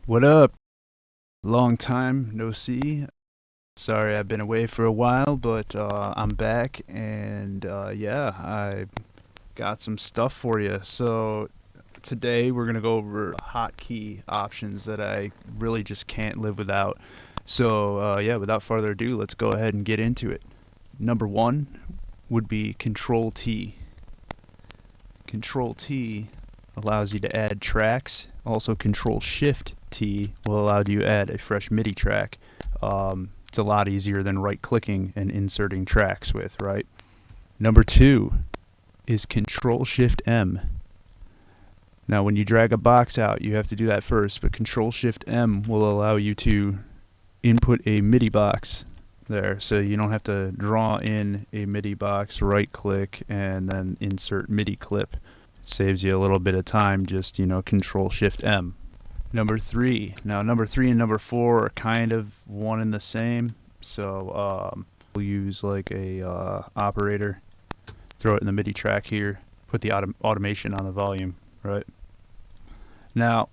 What up? Long time no see. Sorry I've been away for a while, but I'm back and yeah, I got some stuff for you. So today we're going to go over hotkey options that I really just can't live without. So yeah, without further ado, let's go ahead and get into it. Number one would be Control T. Control T allows you to add tracks. Also, Control Shift T will allow you to add a fresh MIDI track. It's a lot easier than right-clicking and inserting tracks with, right? Number two is Control Shift M. Now, when you drag a box out, you have to do that first, but Control Shift M will allow you to input a MIDI box there, so you don't have to draw in a MIDI box, right-click, and then insert MIDI clip. It saves you a little bit of time, just, Control Shift M. Number three. Now, number three and number four are kind of one and the same. So we'll use like a operator, throw it in the MIDI track here, put the automation on the volume, right? Now,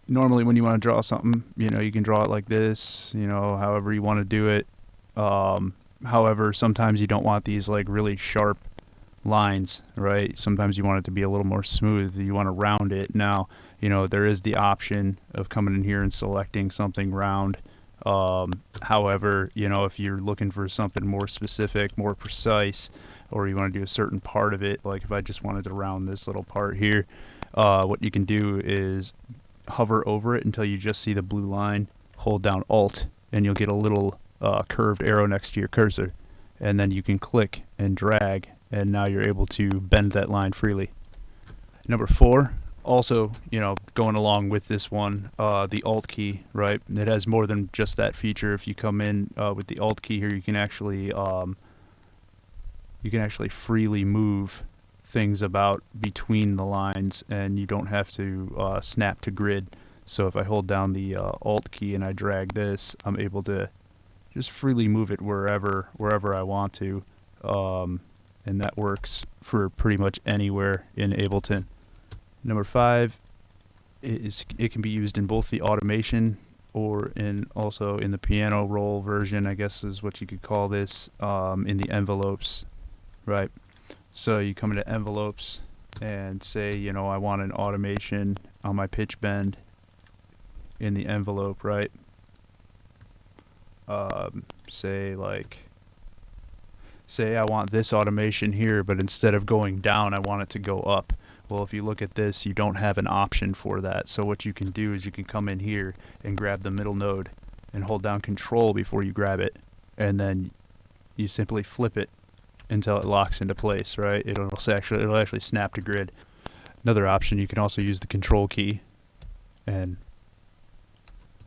normally when you want to draw something, you can draw it like this, however you want to do it. However, sometimes you don't want these like really sharp lines, right? Sometimes you want it to be a little more smooth. You want to round it. Now, there is the option of coming in here and selecting something round. However, if you're looking for something more specific, more precise, or you want to do a certain part of it, like if I just wanted to round this little part here, what you can do is hover over it until you just see the blue line, hold down Alt, and you'll get a little curved arrow next to your cursor. And then you can click and drag, and now you're able to bend that line freely. Number four, also, going along with this one, the Alt key, right? It has more than just that feature. If you come in with the Alt key here, you can actually freely move things about between the lines, and you don't have to snap to grid. So if I hold down the Alt key and I drag this, I'm able to just freely move it wherever I want to, and that works for pretty much anywhere in Ableton. Number five is it can be used in both the automation or also in the piano roll version, I guess is what you could call this, in the envelopes, right? So you come into envelopes and say, I want an automation on my pitch bend in the envelope, right? Say I want this automation here, but instead of going down, I want it to go up. Well, if you look at this, you don't have an option for that. So what you can do is you can come in here and grab the middle node and hold down Control before you grab it, and then you simply flip it until it locks into place, right? It'll actually snap to grid. Another option, you can also use the Control key and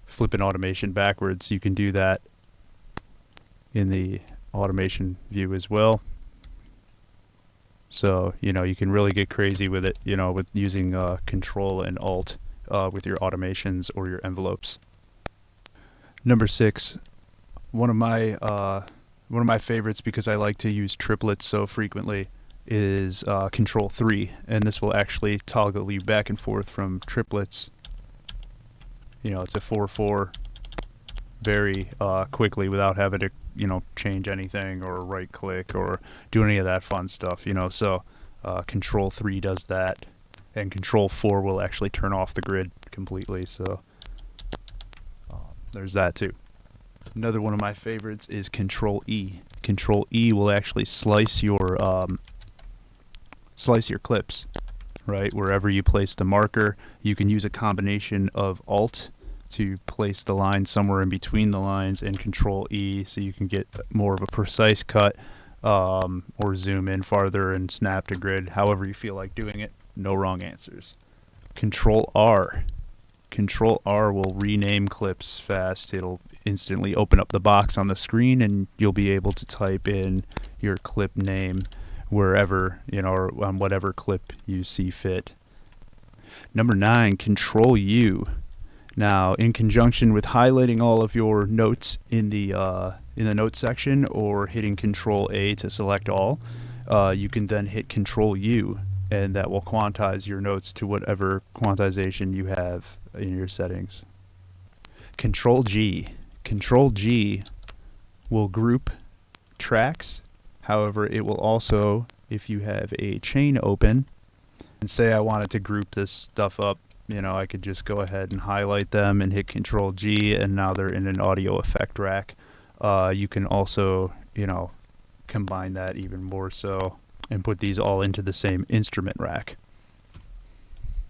flip an automation backwards. You can do that in the automation view as well. So, you can really get crazy with it, with using Control and Alt with your automations or your envelopes. Number six, one of my favorites, because I like to use triplets so frequently, is Control 3, and this will actually toggle you back and forth from triplets. It's a 4/4 very quickly without having to change anything or right click or do any of that fun stuff. So Control 3 does that, and Control 4 will actually turn off the grid completely. So there's that too. Another one of my favorites is Control E. Control E will actually slice your clips, right? Wherever you place the marker, you can use a combination of Alt to place the line somewhere in between the lines, and Control E so you can get more of a precise cut, or zoom in farther and snap to grid, however you feel like doing it. No wrong answers. Control R. Control R will rename clips fast. It'll instantly open up the box on the screen, and you'll be able to type in your clip name wherever, or on whatever clip you see fit. Number 9, Control U. Now, in conjunction with highlighting all of your notes in the notes section, or hitting Control A to select all, you can then hit Control U and that will quantize your notes to whatever quantization you have in your settings. Control G. Control G will group tracks. However, it will also, if you have a chain open, and say I wanted to group this stuff up, you know, I could just go ahead and highlight them and hit Control G, and now they're in an audio effect rack. You can also, you know, combine that even more so and put these all into the same instrument rack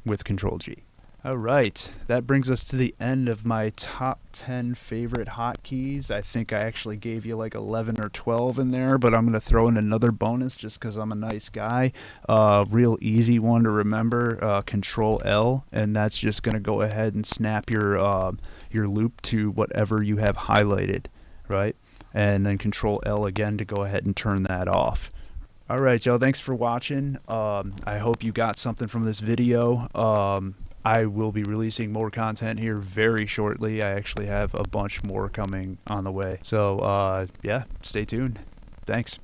with Control G. Alright, that brings us to the end of my top 10 favorite hotkeys. I think I actually gave you like 11 or 12 in there, but I'm going to throw in another bonus just because I'm a nice guy. Real easy one to remember, Control L, and that's just going to go ahead and snap your loop to whatever you have highlighted, right? And then Control L again to go ahead and turn that off. Alright, y'all, thanks for watching. I hope you got something from this video. I will be releasing more content here very shortly. I actually have a bunch more coming on the way. So, yeah, stay tuned. Thanks.